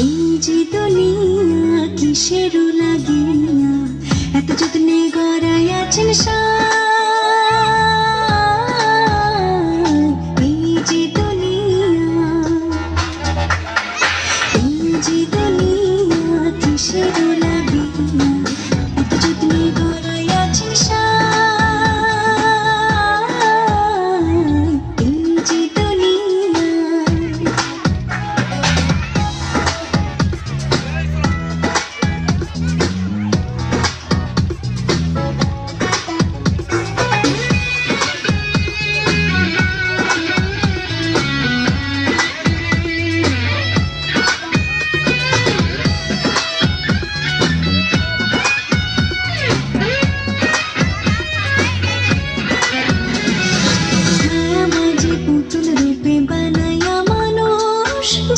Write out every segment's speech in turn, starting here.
এই যে দুনিয়া কিসের লাগিয়া এত যত্নে গড়াই আছেন সায়। এই যে দুনিয়া, এই যে দুনিয়া কিসের লাগিয়া এত যত্নে গড়াই আছেন সায়। এই যে দুনিয়া।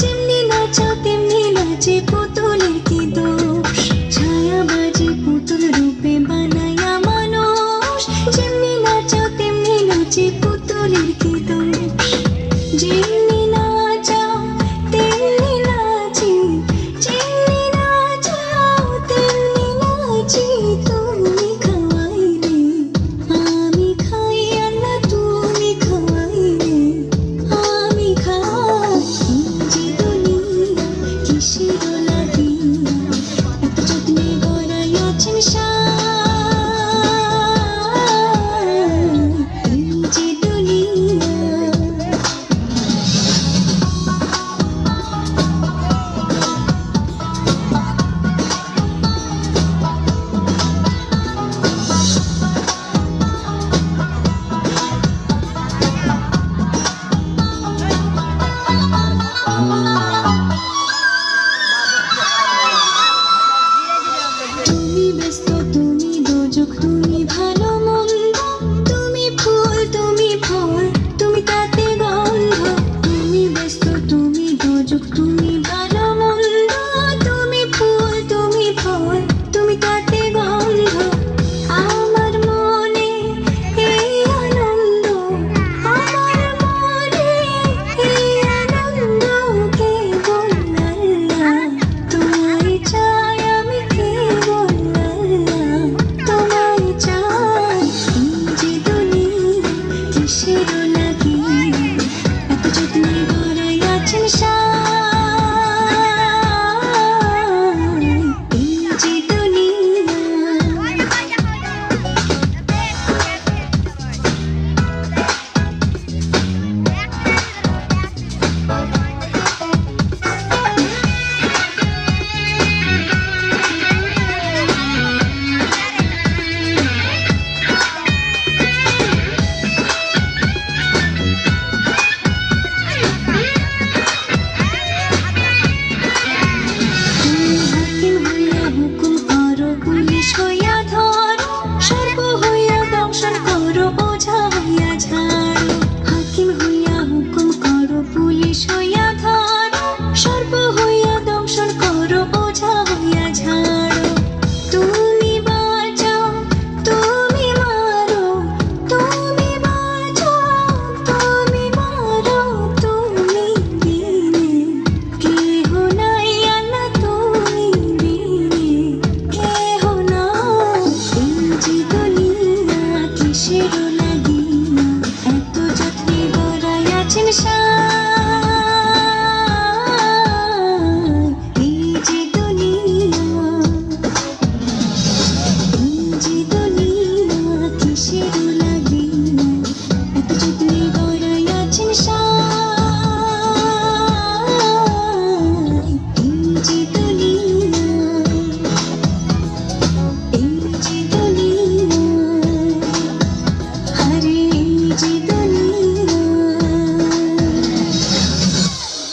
যেমনি নাচো তেমনি নাচে পুতুলের কি দোষ, ছায়াবাজি পুতুল রূপে বানায়া মানুষ। যেমনি নাচো তেমনি নাচে পুতুলের কি দোষ, যেমনি নাচাও তেমনি নাচি, যেমনি নাচাও তেমনি নাচি। তুমি খাওয়াইলে আমি খাই, আল্লাহ তুমি খাওয়াইলে আমি খাই। এই যে দুনিয়া কিসের